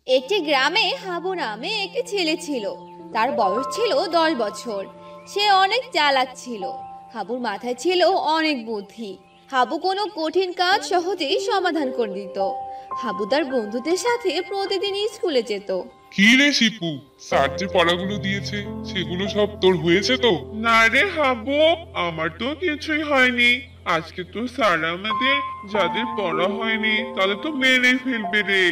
একটি গ্রামে হাবু নামে একটি ছেলে ছিল। তার বয়স ছিল 10 বছর। সে অনেক চালাক ছিল। হাবুর মাথায় ছিল অনেক বুদ্ধি। হাবু কোনো কঠিন কাজ সহজেই সমাধান করে দিত। হাবু তার বন্ধুদের সাথে প্রতিদিন স্কুলে যেত। কি রে শিপু, স্যার যে পড়াগুলো দিয়েছে সেগুলো সব তোর হয়েছে তো? না রে হাবু, আমার তো কিছুই হয়নি। আজকে তো স্যার আমাদের যাদের পড়া হয়নি তাদের তো মেরে ফেলবে রে।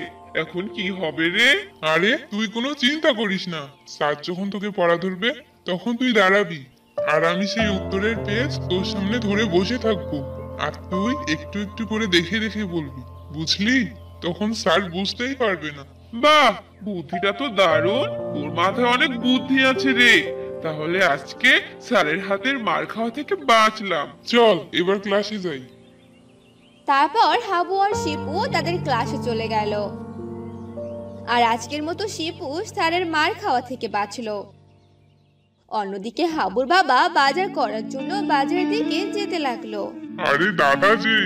এখন কি হবে রে? আরে তুই কোনো চিন্তা করিস না, স্যার যখন তোকে পড়া ধরবে তখন তুই দাঁড়াবি, আর আমি সেই উত্তরের পেজ তোর সামনে ধরে বসে থাকবো, আর তুই একটু একটু করে দেখে দেখে বলবি, বুঝলি? তখন স্যার বুঝতেই পারবে না। বাহ, বুদ্ধিটা তো দারুণ। তোর মাথায় অনেক বুদ্ধি আছে রে। তাহলে আজকে স্যারের হাতের মার খাওয়া থেকে বাঁচলাম। চল এবার ক্লাসে যাই। তারপর হাবু আর শিপু তাদের ক্লাসে চলে গেল। আর আজকের মতো শিপু স্যারের মার খাওয়া থেকে বাঁচলো। অন্যদিকে হাবুর বাবা বাজার করার জন্য বাজারের দিকে যেতে লাগলো। আরে দাদাজি,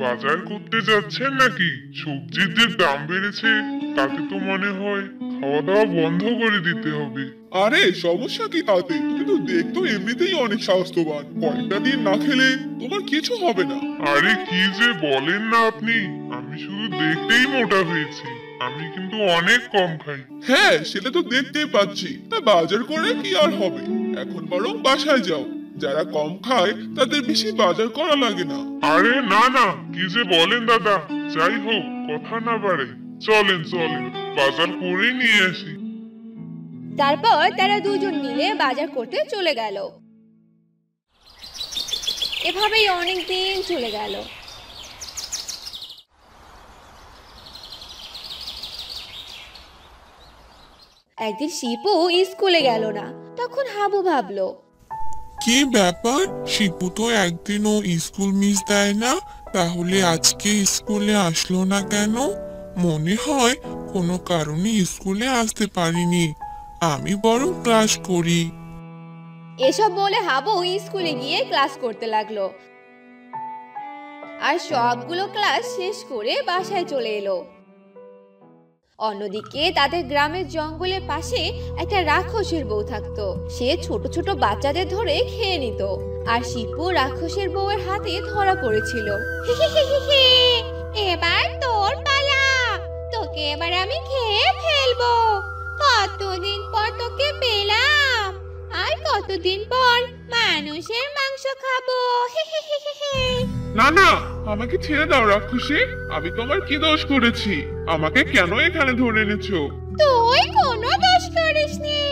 বাজার করতে যাচ্ছেন নাকি? সবজির যে দাম বেড়েছে তাতে তো মনে হয় খাওয়া দাওয়া বন্ধ করে দিতে হবে। আরে সমস্যা কি তাতে? তুমি তো দেখতো এমনিতেই অনেক স্বাস্থ্যবান। কয়েকটা দিন না খেলে তোমার কিছু হবে না। আরে কি যে বলেন না আপনি, আমি শুধু দেখতেই মোটা হয়েছি, আমি কিন্তু অনেক কম খাই। হ্যাঁ, সেটা তো দেখতেই পাচ্ছি। তা বাজার করে কি আর হবে? এখন বরং বাসায় যাও। যারা কম খায় তাদের বেশি বাজার করা লাগে না। আরে না না, কি যে বলেন দাদা, যাই হোক কথা না বাড়ে, চলেন চলেন বাজার করে নিয়ে আসি। তারপর তারা দুজন মিলে বাজার করতে চলে গেল। এভাবেই অনেক দিন চলে গেল। একদিন শিপু স্কুলে গেল না। তখন হাবু ভাবলো, কি ব্যাপার, শিপু তো একদিনও স্কুল মিস দেয় না, তাহলে আজকে স্কুলে আসলো না কেন? মনে হয় কোনো কারণে স্কুলে আসতে পারিনি। আমি বরং ক্লাস করি। এসব বলে হাবু স্কুলে গিয়ে ক্লাস করতে লাগলো। আর সবগুলো ক্লাস শেষ করে বাসায় চলে এলো। অন্যদিকে তাদের গ্রামের জঙ্গলের পাশে একটা রাক্ষসের বউ থাকতো। সে ছোট ছোট বাচ্চাদের ধরে খেয়ে নিত। আর শিপু রাক্ষসের বউয়ের হাতে ধরা পড়েছিল। এবার তোর পালা, তোকে এবার আমি খেয়ে ফেলবো। কতদিন পর তোকে পেলাম, আর কতদিন পর মানুষের মাংস খাবো। না না, আমাকে ছেড়ে দাও রাক্ষসী। আমি তোমার কি দোষ করেছি? আমাকে কেন এখানে ধরে এনেছো? তুই কোনো দোষ করিসনি।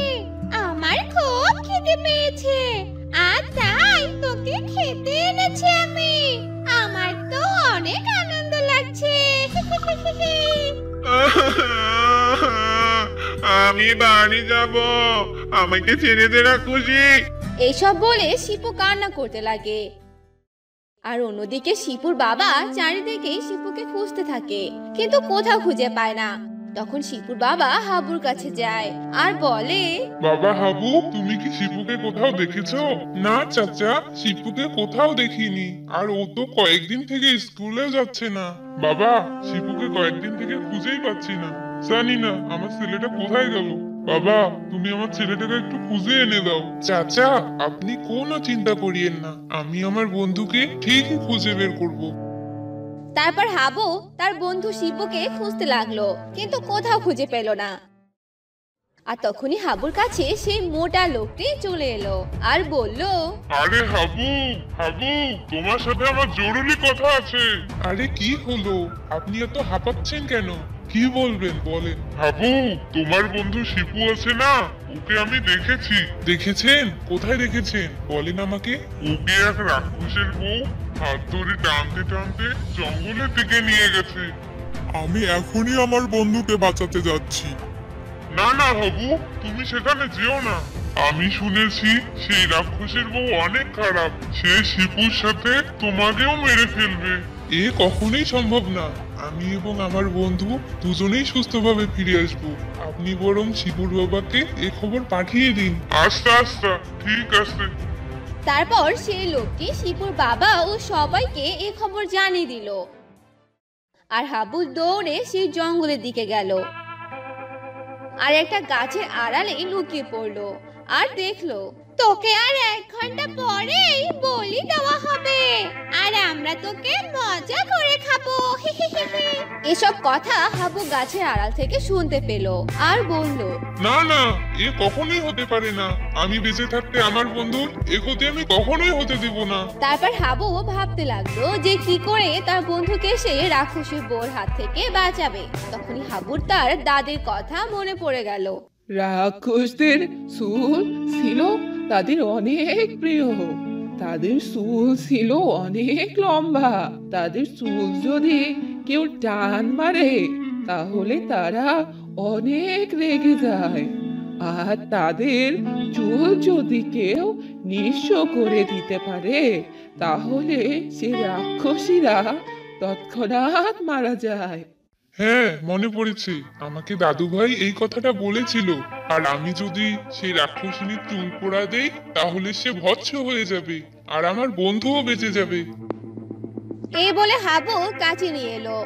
আমার খুব খিদে পেয়েছে, আর তাই তোকে খেতে এনেছি আমি। আমার তো অনেক আনন্দ লাগছে। আমি বাড়ি যাব, আমাকে ছেড়ে দে রাক্ষসী। এইসব বলে শিপু কান্না করতে লাগে। আর অন্যদিকে শিপুর বাবা চারিদিকে শিপুকে খুঁজতে থাকে, কিন্তু কোথাও খুঁজে পায় না। তখন শিপুর বাবা হাবুর কাছে যায় আর বলে, বাবা হাবু, তুমি কি শিপুকে কোথাও দেখেছো? না চাচা, শিপুকে কোথাও দেখিনি, আর ও তো কয়েকদিন থেকে স্কুলেও যাচ্ছে না। বাবা, শিপুকে কয়েকদিন থেকে খুঁজেই পাচ্ছি না, জানি না আমার ছেলেটা কোথায় গেল। বাবা, তুমি আমার ছেলেটাকে একটু খুঁজে এনে দাও। চাচা, আপনি কোনো চিন্তা করিয়েন না, আমি আমার বন্ধুকে ঠিকই খুঁজে বের করব। তারপর হাবু তার বন্ধু শিপুকে খুঁজতে লাগলো, কিন্তু কোথাও খুঁজে পেল না। আর তখনই হাবুর কাছে সেই মোটা লোকটি চলে এলো আর বলল, আরে হাবু, হাবু, তোমার সাথে আমার জরুরি কথা আছে। আরে কি হলো, আপনি এত হাঁপাচ্ছেন কেন? কি বলবেন বলেন। হাবু, তোমার বন্ধু শিপু আছে না, ওকে আমি দেখেছি। দেখেছেন? কোথায় দেখেছেন বলেন আমাকে। ওকে এক রাক্ষসের বউ হাত ধরে টানতে টানতে জঙ্গলের দিকে নিয়ে গেছে। আমি এখনই আমার বন্ধুকে বাঁচাতে যাচ্ছি। না না হাবু, তুমি সেখানে যেও না। আমি শুনেছি সেই রাক্ষসের বউ অনেক খারাপ, সে শিপুর সাথে তোমাকেও মেরে ফেলবে। এ কখনোই সম্ভব না, আমি এবং আমার বন্ধু দুজনেই সুস্থভাবে ফিরে আসবো। আপনি বরং শিপুর বাবাকে এ খবর পাঠিয়ে দিন। আচ্ছা আচ্ছা, ঠিক আছে। তারপর সেই লোকটি শিপুর বাবা ও সবাইকে এই খবর জানিয়ে দিল। আর হাবু দৌড়ে সেই জঙ্গলের দিকে গেল। আর একটা গাছের আড়ালে লুকিয়ে পড়লো আর দেখলো তোকে আর 1 ঘন্টা পরেই বলি দেওয়া হবে আর আমরা তোকে মজা করে খাবো। এসব কথা হাবু গাছের আড়াল থেকে শুনতে পেল আর বলল, না না, এ কখনোই হতে পারে না। আমি বেঁচে থাকতে আমার বন্ধুর এ ক্ষতি আমি কখনোই হতে দেব না। তারপর হাবু ভাবতে লাগলো যে কি করে তার বন্ধুকে সে রাক্ষসীর বউর হাত থেকে বাঁচাবে। তখনই হাবুর তার দাদির কথা মনে পড়ে গেল। রাক্ষসদের চুল ছিল তাদের অনেক প্রিয়। তাদের চুল ছিল অনেক লম্বা। তাদের চুল যদি কেউ টান মারে তাহলে তারা অনেক রেগে যায়। আর তাদের চুল যদি কেউ নিঃস্ব করে দিতে পারে তাহলে সে রাক্ষসীরা তৎক্ষণাৎ মারা যায়। হ্যাঁ, মনে পড়েছে, আমাকে দাদু ভাই এই কথাটা বলেছিল। আর আমি যদি সেই রাক্ষসিনীর চুল পোড়া দেই তাহলে সে ভৎস হয়ে যাবে আর আমার বন্ধুও বেঁচে যাবে। এই বলে হাবু কাছে নিয়ে এলো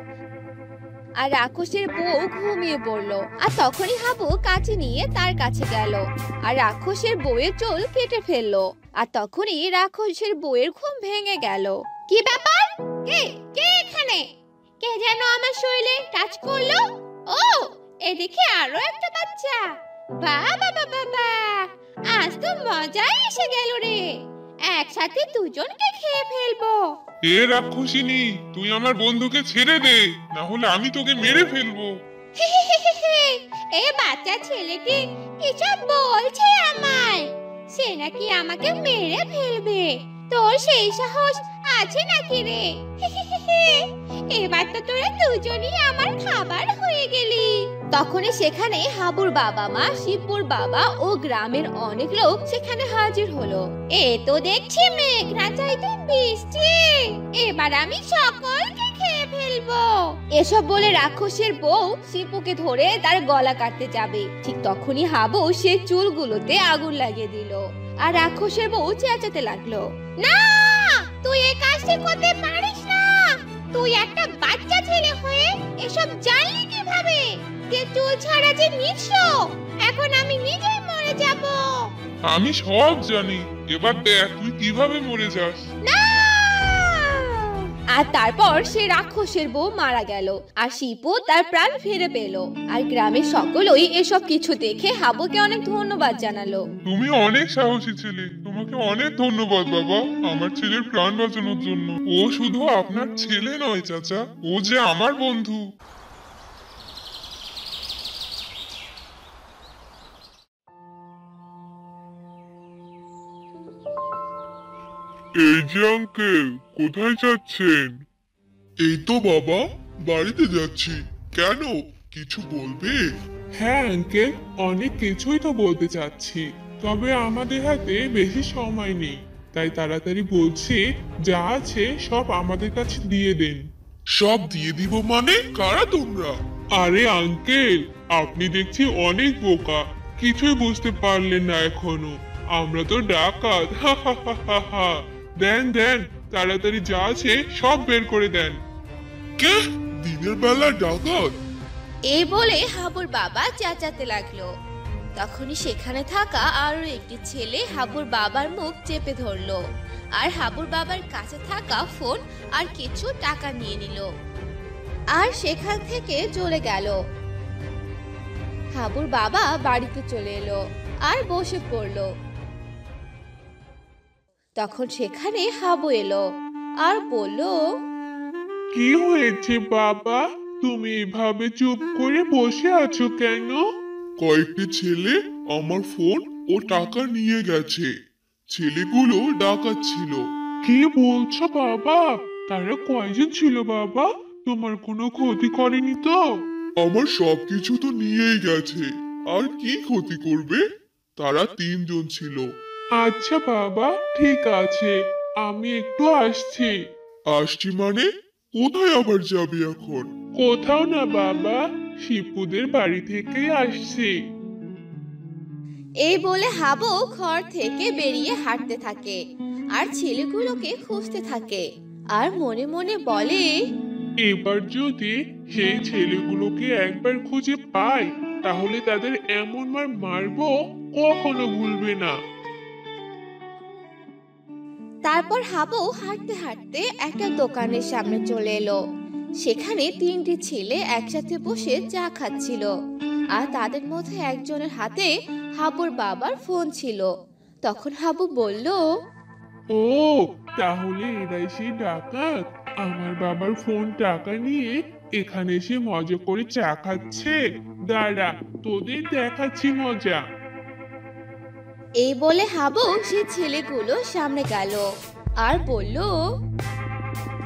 আর রাক্ষসের বউ ঘুমিয়ে পড়লো। আর তখনই হাবু কাছে নিয়ে তার কাছে গেল আর রাক্ষসের বউয়ের চুল কেটে ফেললো। আর তখনই রাক্ষসের বউয়ের ঘুম ভেঙে গেল। কি ব্যাপার? কে কে এখানে? কে যেন আমার শরীরে টাচ করলো? ও, এদিকে আরো একটা বাচ্চা। বাবা বাবা, আজ তো মজাই এসে গেল রে। একসাথে দুজনকে খেয়ে ফেলবো। এ রাক্ষসিনী, তুই আমার বন্ধুকে ছেড়ে দে, না হলে আমি তোকে মেরে ফেলবো। এই বাচ্চা ছেলেটি কিসব বলছে আমায়? সে নাকি আমাকে মেরে ফেলবে। তোর সেই সাহস আছে নাকি রে? এবার তো তোরা দুজনই আমার খাবার হয়ে গেলি। তখনই সেখানে হাবুর বাবা মা, শিবপুর বাবা ও গ্রামের অনেক লোক সেখানে হাজির হলো। এ তো দেখছি মেঘনা চাইতে বৃষ্টি। এবার আমি সকলকে খেয়ে ফেলবো। এসব বলে রাক্ষসের বউ শিপুকে ধরে তার গলা কাটতে যাবে। ঠিক তখনই হাবু সে চুলগুলোতে আগুন লাগিয়ে দিল আর রাক্ষসের বউ চেঁচাতে লাগলো, না, তুই এই কাজটি করতে পারিস না। তুই একটা বাচ্চা ছেলে হয়ে এসব জানলি কিভাবে? যে চুল ছাড়া যে নিঃস্ব। এখন আমি নিজেই মরে যাব। আমি সব জানি, এবার দেখ তুই কিভাবে মরে যাস। না! আর তারপর সে রাক্ষসের বউ মারা গেল আর শিপু তার প্রাণ ফিরে পেল। আর গ্রামের সকলেই এসব কিছু দেখে হাবুকে অনেক ধন্যবাদ জানালো। তুমি অনেক সাহসী ছেলে, তোমাকে অনেক ধন্যবাদ বাবা আমার ছেলের প্রাণ বাঁচানোর জন্য। ও শুধু আপনার ছেলে নয় চাচা, ও যে আমার বন্ধু। এই যে আঙ্কেল, কোথায় যাচ্ছেন? এই তো বাবা, বাড়িতে যাচ্ছি। কেন, কিছু বলবে? হ্যাঁ আঙ্কেল, অনেক কিছুই তো বলতে চাচ্ছি, তবে আমাদের হাতে বেশি সময় নেই, তাই তাড়াতাড়ি বলছি যা আছে সব আমাদের কাছে দিয়ে দেন। সব দিয়ে দিব মানে? কারা তোমরা? আরে আঙ্কেল, আপনি দেখছি অনেক বোকা, কিছুই বুঝতে পারলেন না এখনো। আমরা তো ডাকাত। হা হা হা হা হা। দেন দেন, তাড়াতাড়ি যা আছে সব বের করে দেন। কে? দিনের বেলা ডাকাত? এই বলে হাবুর বাবা চেঁচাতে লাগলো। তখনই সেখানে থাকা আরো একটি ছেলে হাবুর বাবার মুখ চেপে ধরলো আর হাবুর বাবার কাছে থাকা ফোন আর কিছু টাকা নিয়ে নিল আর সেখান থেকে চলে গেল। হাবুর বাবা বাড়িতে চলে এলো আর বসে পড়লো। তখন সেখানে হাবু এলো আর বলল, কি হয়েছে বাবা, তুমি এভাবে চুপ করে বসে আছো কেন? কয়েকটি ছেলে আমার ফোন ও টাকা নিয়ে গেছে। ছেলেগুলো ডাকাত ছিল। কি বলছো বাবা? তারা কয়জন ছিল বাবা? তোমার কোনো ক্ষতি করেনি তো? আমার সবকিছু তো নিয়েই গেছে, আর কি ক্ষতি করবে? তারা 3 জন ছিল। আচ্ছা বাবা, ঠিক আছে, আমি একটু আসছি। আসছি মানে? কোথায় আবার যাবে এখন? কোথাও না বাবা, শিপুদের বাড়ি থেকেই আসছি। এই বলে হাবু ঘর থেকে বেরিয়ে হাঁটতে থাকে আর ছেলেগুলোকে খুঁজতে থাকে আর মনে মনে বলে, এবার যদি সেই ছেলেগুলোকে একবার খুঁজে পাই তাহলে তাদের এমন মার মারবো কখনো ভুলবে না। তারপর হাবু হাঁটতে হাঁটতে একটা দোকানের সামনে চলে এলো। সেখানে তিনটি ছেলে একসাথে বসে চা খাচ্ছিল, আর তাদের মধ্যে একজনের হাতে হাবুর বাবার ফোন ছিল। তখন হাবু বলল, ও, তাহলে এরাই সেই ডাকাত। আমার বাবার ফোন টাকা নিয়ে এখানে এসে মজা করে চা খাচ্ছে। দাঁড়া, তোদের দেখাচ্ছি মজা। এই বলে হাবু সেই ছেলেগুলো সামনে গেল আর বলল,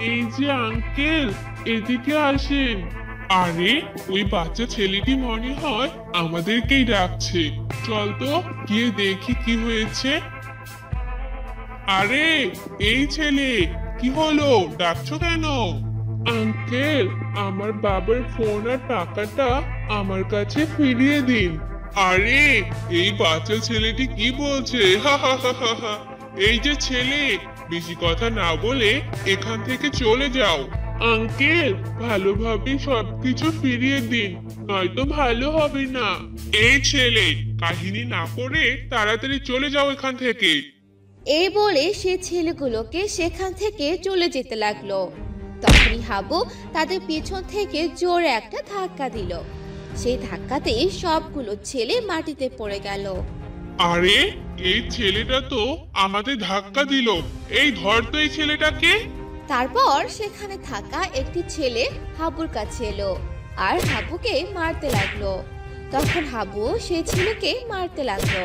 এই যে আঙ্কেল, এদিকে আসেন। আরে, ওই বাচ্চা ছেলেটি মনে হয় আমাদেরকেই ডাকছে। চল তো গিয়ে দেখি কি হয়েছে। আরে, এই ছেলে, কি হলো, ডাকছো কেন? আঙ্কেল, আমার বাবার ফোন আর টাকাটা আমার কাছে ফিরিয়ে দিন। আরে, এই বাচ্চা ছেলেটি কি বলছে? হা হা হা হা হা। এই যে ছেলে, বেশি কথা না বলে এখান থেকে চলে যাও। আঙ্কেল, ভালোভাবে সবকিছু ফিরিয়ে দিন, নয়তো ভালো হবে না। এই ছেলে, কাহিনী না করে তাড়াতাড়ি চলে যাও এখান থেকে। এই বলে সে ছেলেগুলোকে সেখান থেকে চলে যেতে লাগলো। তখনই হাবু তাদের পিছন থেকে জোরে একটা ধাক্কা দিল। সেই ধাক্কাতেই সবগুলো ছেলে মাটিতে পড়ে গেল। আরে, এই ছেলেটা তো আমাদের ধাক্কা দিল। এই ধর তো এই ছেলেটাকে। তারপর সেখানে থাকা একটি ছেলে হাবুর কাছে এলো আর হাবুকে মারতে লাগলো। তখন হাবু সেই ছেলেকে মারতে লাগলো।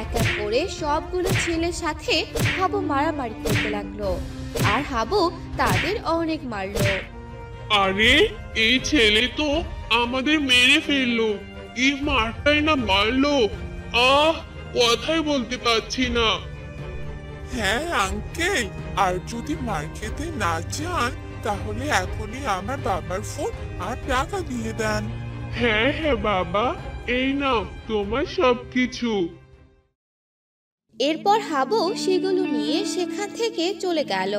এক এক করে সবগুলো ছেলের সাথে হাবু মারামারি করতে লাগলো, আর হাবু তাদের অনেক মারলো। আরে, এই ছেলে তো আমাদের মেরে ফেললো। কি মারটাই না মারলো। আহ, কথাই বলতে পারছি না। হ্যাঁ আঙ্কেল, আর যদি মার খেতে না চান তাহলে এখনই আমার বাবার ফোন আর টাকা দিয়ে দেন। হ্যাঁ হ্যাঁ বাবা, এই নাও তোমার সবকিছু। এরপর হাবু সেগুলো নিয়ে সেখান থেকে চলে গেল।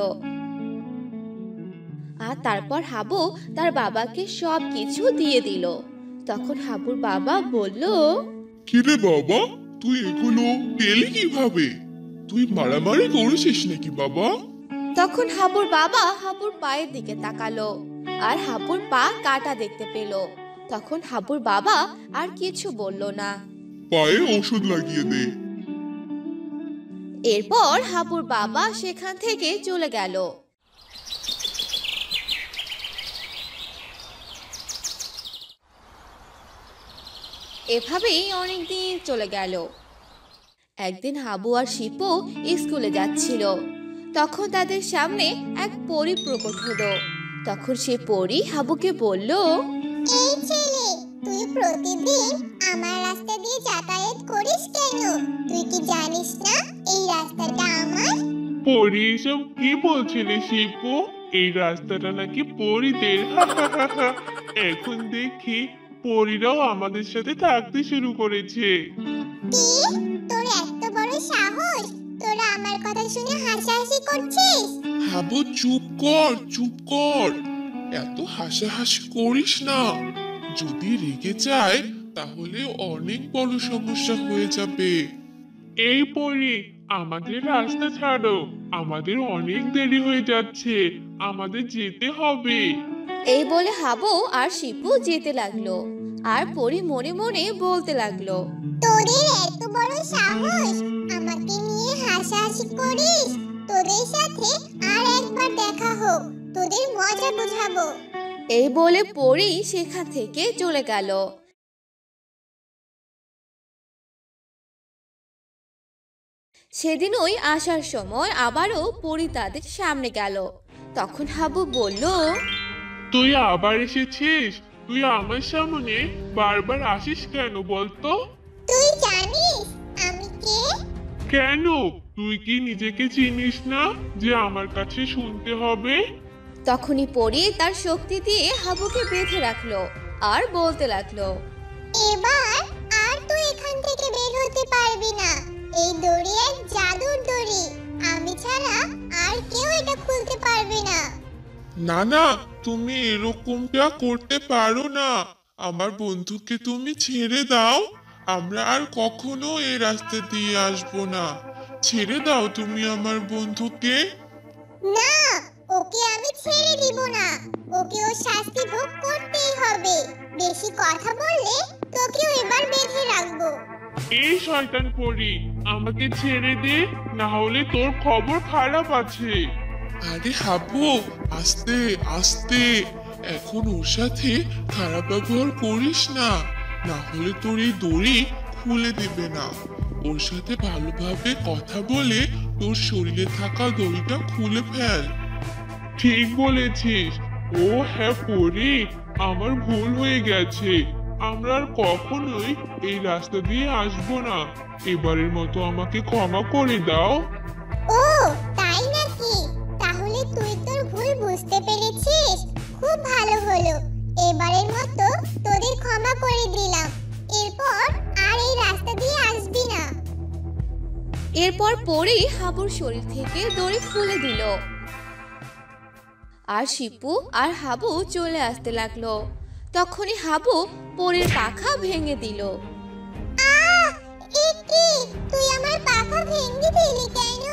আর তারপর হাবু তার বাবাকে সবকিছু দিয়ে দিল। তখন হাবুর বাবা বলল, কিরে বাবা, তুই এগুলো পেলি কিভাবে? তুই মারামারি করেছিস নাকি বাবা? তখন হাবুর বাবা হাবুর পায়ের দিকে তাকালো আর হাবুর পা কাটা দেখতে পেল। তখন হাবুর বাবা আর কিছু বলল না। পায়ে ওষুধ লাগিয়ে দে। এরপর হাবুর বাবা সেখান থেকে চলে গেল। এভাবেই অনেকদিন চলে গেল। একদিন হাবু আর শিপু স্কুলে যাচ্ছিল। তখন তাদের সামনে এক পরী প্রকট হলো। তখন সে পরী হাবুকে বলল, এই ছেলে, তুই প্রতিদিন আমার রাস্তা দিয়ে যাতায়াত করিস কেন? তুই কি জানিস না এই রাস্তাটা আমার? পরি, এসব কি বলছিলে শিপু? এই রাস্তাটা নাকি পরিদের। এখন দেখি পরিরাও আমাদের সাথে থাকতে শুরু করেছে। কি, তোর এত বড় সাহস? তোরা আমার কথা শুনে হাসাহাসি করছিস? হাবু চুপ কর, চুপ কর, এত হাসাহাসি করিস না। যদি রেগে যায় তাহলে অনেক বড় সমস্যা হয়ে যাবে। এই পরি, আমাদের রাস্তা ছাড়ো, আমাদের অনেক দেরি হয়ে যাচ্ছে, আমাদের যেতে হবে। এই বলে হাবু আর শিপু যেতে লাগলো। আর পরী মনে মনে বলতে লাগলো, তোদের এত বড় সাহস, আমাকে নিয়ে হাসাহাসি করিস? তোদের সাথে আর একবার দেখা হোক, তোদের মজা বোঝাবো। এই বলে পরী সেখান থেকে চলে গেল। সেদিনই আসার সময় আবারও পরী তাদের সামনে গেল। তখন হাবু বলল, তুই আবার এসেছিস? তুই আমার সামনে বারবার আসিস কেন বলতো? তুই জানিস আমি কে? কেন? তুই কি নিজেকে চিনিস না যে আমার কাছে শুনতে হবে? তখনই পরী তার শক্তি দিয়ে হাবুকে বেঁধে রাখলো আর বলতে লাগলো, এবার আর তুই এখান থেকে বের হতে পারবি না। এই দড়ি এক জাদুর দড়ি, আমি ছাড়া আর কেউ এটা খুলতে পারবে না। না না, তুমি এরকমটা করতে পারো না। আমার বন্ধুকে তুমি ছেড়ে দাও। আমরা আর কখনো এই রাস্তা দিয়ে আসবো না। ছেড়ে দাও তুমি আমার বন্ধুকে। না, ওকে আমি ছেড়ে দিব না। ওকে ওর শাস্তি ভোগ করতেই হবে। বেশি কথা বললে তোকেও এবার বেঁধে রাখবো। এই শয়তান পরি, আমাকে ছেড়ে দে, না হলে তোর খবর খারাপ আছে। আরে হাবু, আস্তে আস্তে। এখন ওর সাথে খারাপ ব্যবহার করিস না, না হলে তোর এই দড়ি খুলে দেবে না। ওর সাথে ভালোভাবে কথা বলে তোর শরীরে থাকা দড়িটা খুলে ফেল। ঠিক বলেছিস। ও হ্যাঁ পরি, আমার ভুল হয়ে গেছে। আমরা আর কখনোই এই রাস্তা দিয়ে আসবো না। এবারের মতো আমাকে ক্ষমা করে দাও। ও তাই নাকি? তাহলে তুই তোর ভুল বুঝতে পেরেছিস। খুব ভালো হলো। এবারের মতো তোদের ক্ষমা করে দিলাম। এরপর আর এই রাস্তা দিয়ে আসবি না। এরপর পরি হাবুর শরীর থেকে দড়ি খুলে দিল। আর শিপু আর হাবু চলে আসতে লাগলো। তখনই হাবু পরির পাখা ভেঙে দিল। এ কি? তুই আমার পাখা ভেঙে দিলি কেন?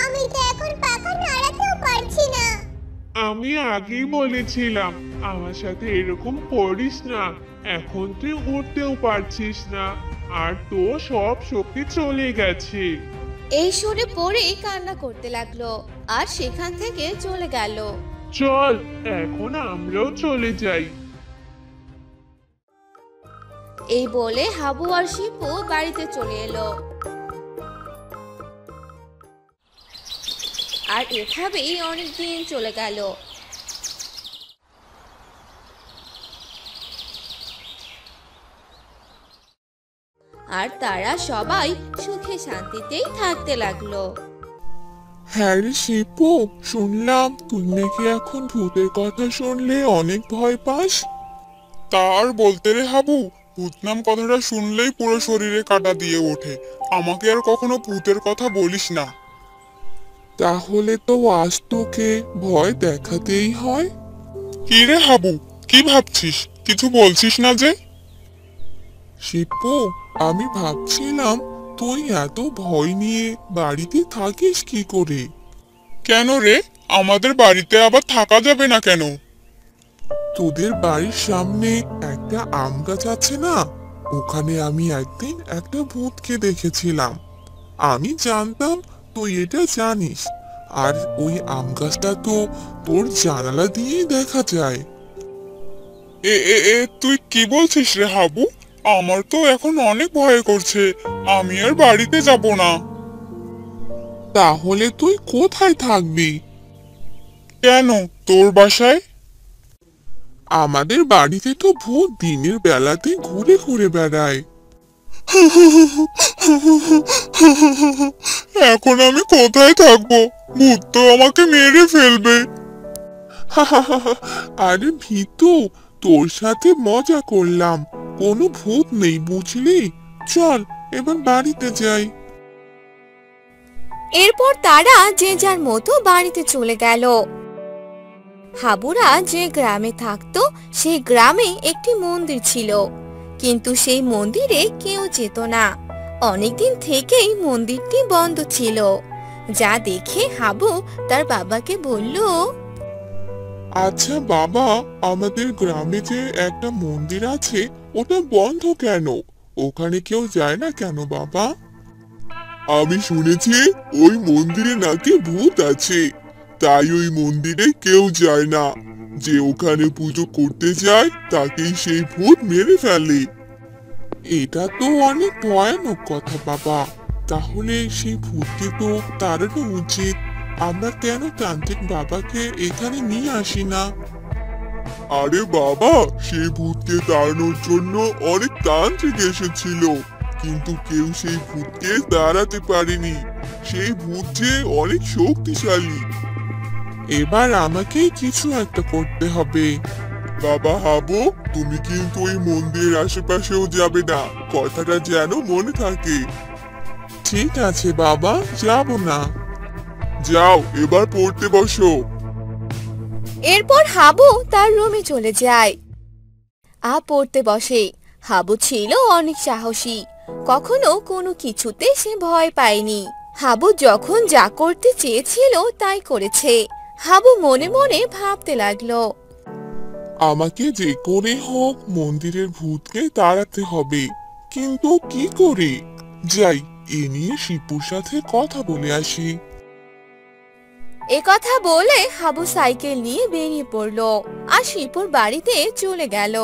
আমি তো এখন পাখা নাড়াতেও পারছি না। আমি আগেই বলেছিলাম আমার সাথে এরকম করিস না। এখন তুই উঠতেও পারছিস না, আর তোর সব শক্তি চলে গেছে। এই শুনে পরি কান্না করতে লাগলো আর সেখান থেকে চলে গেল। চল এখন আমরাও চলে যাই। এই বলে হাবু আর শিপু বাড়িতে চলে এলো। আর এভাবেই অনেক দিন চলে গেল। আর তারা সবাই সুখে শান্তিতেই থাকতে লাগলো। হ্যাঁ রে শিপু, শুনলাম তুই নাকি এখন ভূতের কথা শুনলে অনেক ভয় পাস। তার বলতে রে হাবু, ভূত নাম কথাটা শুনলেই পুরো শরীরে কাঁটা দিয়ে ওঠে। আমাকে আর কখনো ভূতের কথা বলিস না। তাহলে তো আজ তোকে ভয় দেখাতেই হয়। কি রে হাবু, কি ভাবছিস? কিছু বলছিস না যে? শিপু, আমি ভাবছিলাম তুই এত ভয় নিয়ে বাড়িতে থাকিস কি করে? কেন রে, আমাদের বাড়িতে আবার থাকা যাবে না কেন? তোদের বাড়ির সামনে একটা আম গাছ আছে না, ওখানে আমি একদিন একটা ভূতকে দেখেছিলাম। আমি জানতাম তুই এটা জানিস, আর ওই আম গাছটা তো তোর জানালা দিয়েই দেখা যায়। এ এ এ তুই কি বলছিস রে হাবু? আমার তো এখন অনেক ভয় করছে। আমি আর বাড়িতে যাব না। তাহলে তুই কোথায় থাকবি? কেন, তোর বাসায়? আমাদের বাড়িতে তো ভূত দিনের বেলাতে ঘুরে ঘুরে বেড়ায়। এখন আমি কোথায় থাকবো? ভূত তো আমাকে মেরে ফেলবে। আরে ভীতু, তোর সাথে মজা করলাম, কোনো ভূত নেই বুঝলি। চল এবার বাড়িতে যাই। এরপর তারা যে যার মতো বাড়িতে চলে গেল। হাবুরা যে গ্রামে থাকতো সেই গ্রামে একটি মন্দির ছিল, কিন্তু সেই মন্দিরে কেউ যেত না। অনেকদিন থেকেই মন্দিরটি বন্ধ ছিল। যা দেখে হাবু তার বাবাকে বলল, আচ্ছা বাবা, আমাদের গ্রামে যে একটা মন্দির আছে ওটা বন্ধ কেন? ওখানে কেউ যায় না কেন বাবা? আমি শুনেছি ওই মন্দিরে নাকি ভূত আছে, তাই ওই মন্দিরে কেউ যায় না। যে ওখানে পুজো করতে যায় তাকেই সেই ভূত মেরে ফেলে। এটা তো অনেক ভয়ানক কথা বাবা। তাহলে সেই ভূতকে তো তাড়ানো উচিত। আমরা কেন তান্ত্রিক বাবাকে এখানে নিয়ে আসি না? আরে বাবা, সেই ভূতকে তাড়ানোর জন্য অনেক তান্ত্রিক এসেছিল, কিন্তু কেউ সেই ভূতকে তাড়াতে পারেনি। সেই ভূত যে অনেক শক্তিশালী। এবার আমাকে কিছু একটা করতে হবে। বাবা হাবু, তুমি কিন্তু ওই মন্দিরের আশেপাশেও যাবে না, কথাটা যেন মনে থাকে। ঠিক আছে বাবা, যাব না। যাও এবার পড়তে বসো। এরপর হাবু তার রুমে চলে যায়। পড়তে বসে। হাবু ছিল অনেক সাহসী, কখনো কোনো কিছুতে সে ভয় পায়নি। হাবু যখন যা করতে চেয়েছিল তাই করেছে। হাবু মনে মনে ভাবতে লাগলো, আমাকে যে করে হোক মন্দিরের ভূতকে তাড়াতে হবে, কিন্তু কি করে? যাই, এ নিয়ে শিপুর সাথে কথা বলে আসি। কথা বলে হাবু সাইকেল নিয়ে বেরিয়ে পড়লো আর শিপুর বাড়িতে চলে গেল।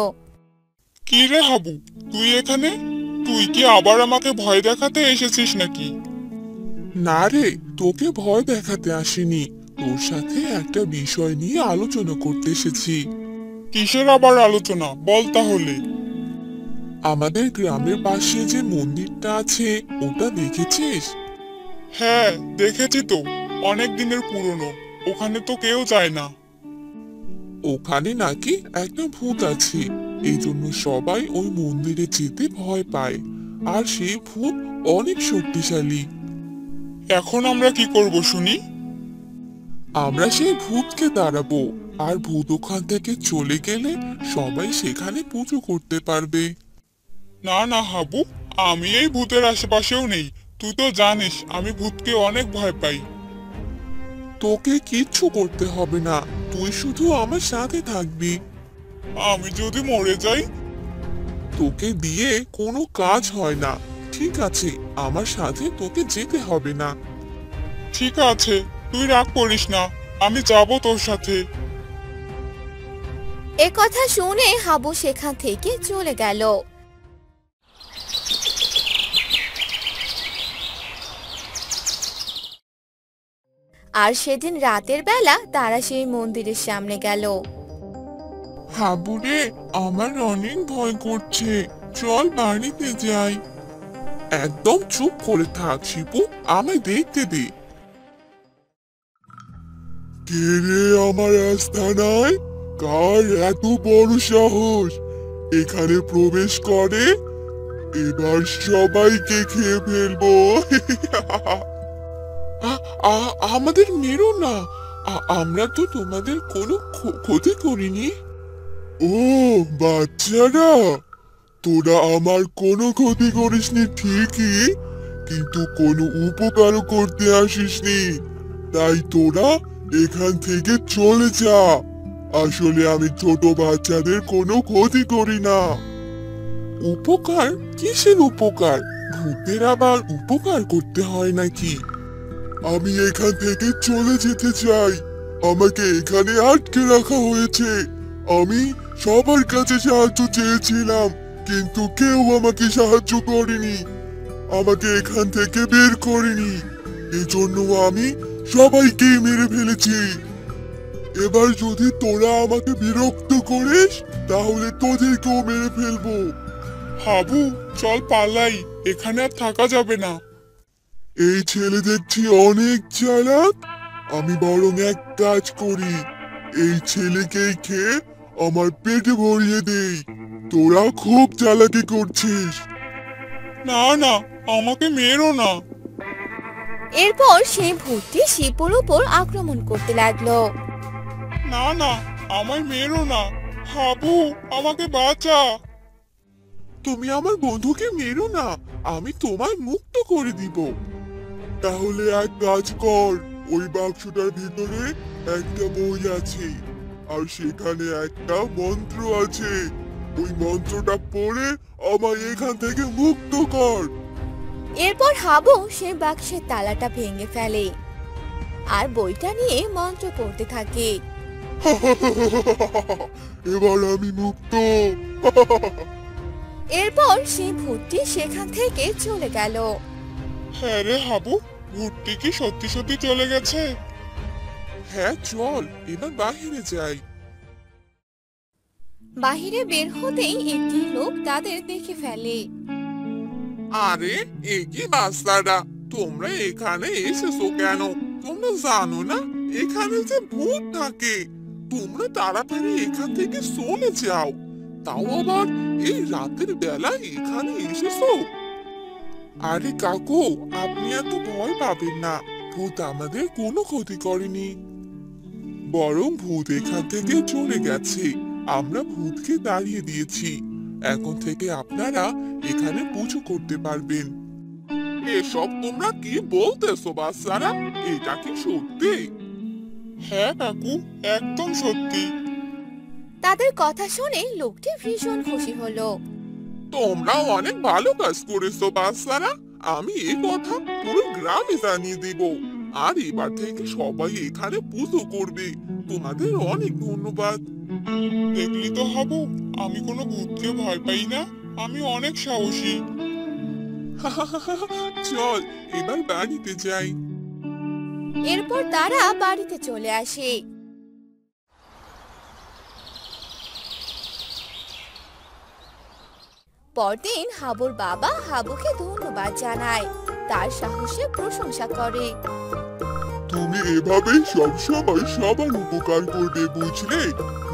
কি রে হাবু, তুই এখানে? তুই কি আবার আমাকে ভয় দেখাতে এসেছিস নাকি? না রে, তোকে ভয় দেখাতে আসিনি, তোর সাথে একটা বিষয় নিয়ে আলোচনা করতে এসেছি। কিসের আবার আলোচনা, বল তাহলে। আমাদের গ্রামের পাশে যে মন্দিরটা আছে, ওটা দেখেছিস? হ্যাঁ, দেখেছি তো, অনেক দিনের পুরনো। ওখানে তো কেউ যায় না। ওখানে নাকি একটা ভূত আছে, এই জন্য সবাই ওই মন্দিরে যেতে ভয় পায়, আর সেই ভূত অনেক শক্তিশালী। এখন আমরা কি করব শুনি? আমরা সেই ভূতকে তাড়াবো, আর ভূত ওখান থেকে চলে গেলে সবাই সেখানে পুজো করতে পারবে। না না হাবু, আমি এই ভূতের আশেপাশেও নেই। তুই তো জানিস আমি ভূতকে অনেক ভয় পাই। তোকে কিচ্ছু করতে হবে না, তুই শুধু আমার সাথে থাকবি। আমি যদি মরে যাই? তোকে দিয়ে কোনো কাজ হয় না। ঠিক আছে, আমার সাথে তোকে যেতে হবে না। ঠিক আছে, তুই রাগ করিস না, আমি যাব তোর সাথে। কথা শুনে হাবু সেখান থেকে চলে গেল। আর সেদিন রাতের বেলা তারা সেই মন্দিরের সামনে গেল। হাবুরে, আমার অনেক ভয় করছে, চল বাড়িতে যাই। একদম চুপ করে থাক শিপু, আমায় দেখতে দে। কে রে আমার আস্তানায়? কার এত বড় সাহস এখানে প্রবেশ করে? এবার সবাইকে খেয়ে ফেলবো। আমাদের মেরো না, আমরা তো তোমাদের কোনো ক্ষতি করিনি। ও বাচ্চারা, তোরা আমার কোনো ক্ষতি করিসনি ঠিকই, কিন্তু কোনো উপকারও করতে আসিসনি, তাই তোরা এখান থেকে চলে যা। আসলে আমি ছোট বাচ্চাদের কোনো ক্ষতি করি না। উপকার? কিসের উপকার? ভূতের আবার উপকার করতে হয় নাকি? আমি এখান থেকে চলে যেতে চাই, আমাকে এখানে আটকে রাখা হয়েছে। আমি সবার কাছে সাহায্য চেয়েছিলাম, কিন্তু কেউ আমাকে সাহায্য করেনি, আমাকে এখান থেকে বের করেনি। এজন্য আমি সবাইকে মেরে ফেলেছি। এবার যদি তোরা আমাকে বিরক্ত করিস, তাহলে তোদেরকেও মেরে ফেলবো। হাবু, চল পালাই, এখানে আর থাকা যাবে না। এই ছেলে দেখছি অনেক চালাক, আমি বরং এক কাজ করি, এই ছেলেকে খেয়ে আমার পেটে ভরিয়ে দেই। তোরা খুব চালাকি করছিস। না না, আমাকে মেরো না। এরপর সেই ভূতটি শিপুর উপর আক্রমণ করতে লাগলো। না না, আমায় মেরো না। হাবু, আমাকে বাঁচা। তুমি আমার বন্ধুকে মেরো না, আমি তোমায় মুক্ত করে দিব। তাহলে এক কাজ কর, ওই বাক্সটার ভিতরে একটা বই আছে, আর সেখানে একটা মন্ত্র আছে। ওই মন্ত্রটা পড়ে আমায় এখান থেকে মুক্ত কর। এরপর হাবু সে বাক্সের তালাটা ভেঙে ফেলে আর বইটা নিয়ে মন্ত্র পড়তে থাকে। এবার আমি মুক্ত। এরপর সেই ভূতটি সেখান থেকে চলে গেল। হ্যাঁ রে হাবু, ভূতটি কি সত্যি সত্যি চলে গেছে? হ্যাঁ চল, এবার বাহিরে যাই। বাহিরে বের হতেই একটি লোক তাদের দেখে ফেলে। আরে এ কি বাচ্চারা, তোমরা এখানে এসেছো কেন? তোমরা জানো না এখানে যে ভূত থাকে? তোমরা তাড়াতাড়ি এখান থেকে চলে যাও, তাও আবার এই রাতের বেলায় এখানে এসেছো। আরে কাকু, আপনি এত ভয় পাবেন না, ভূত আমাদের কোনো ক্ষতি করেনি, বরং ভূত এখান থেকে চলে গেছে। আমরা ভূতকে দাঁড়িয়ে দিয়েছি। এখন থেকে আপনারা এখানে পুজো করতে পারবেন। এসব তোমরা কি বলতেছো বাচ্চারা? এটা কি সত্যি? হ্যাঁ কাকু, একদম সত্যি। তাদের কথা শুনে লোকটি ভীষণ খুশি হলো। তোমরা অনেক ভালো কাজ করেছো বাচ্চারা। আমি এই কথা পুরো গ্রামে জানিয়ে দেব। আর এবার থেকে সবাই এখানে পুজো করবে। তোমাদের অনেক ধন্যবাদ। দেখলি তো হাবু, আমি কোনো ভূতকে ভয় পাই না। আমি অনেক সাহসী। চল এবার বাড়িতে যাই। এরপর তারা বাড়িতে চলে আসে। পরদিন হাবুর বাবা হাবুকে ধন্যবাদ জানায়, তার সাহসের প্রশংসা করে। তুমি এভাবেই সবসময় সবার উপকার করবে, বুঝলে?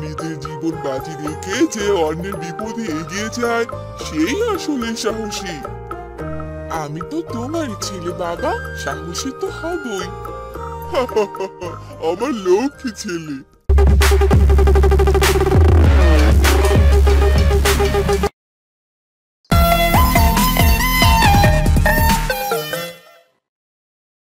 নিজের জীবন বাজি রেখে যে অন্যের বিপদে এগিয়ে যায় সেই আসলে সাহসী। আমি তো তোমারই ছেলে বাবা, সাহসী তো হবই। আমার লক্ষ্মী ছেলে।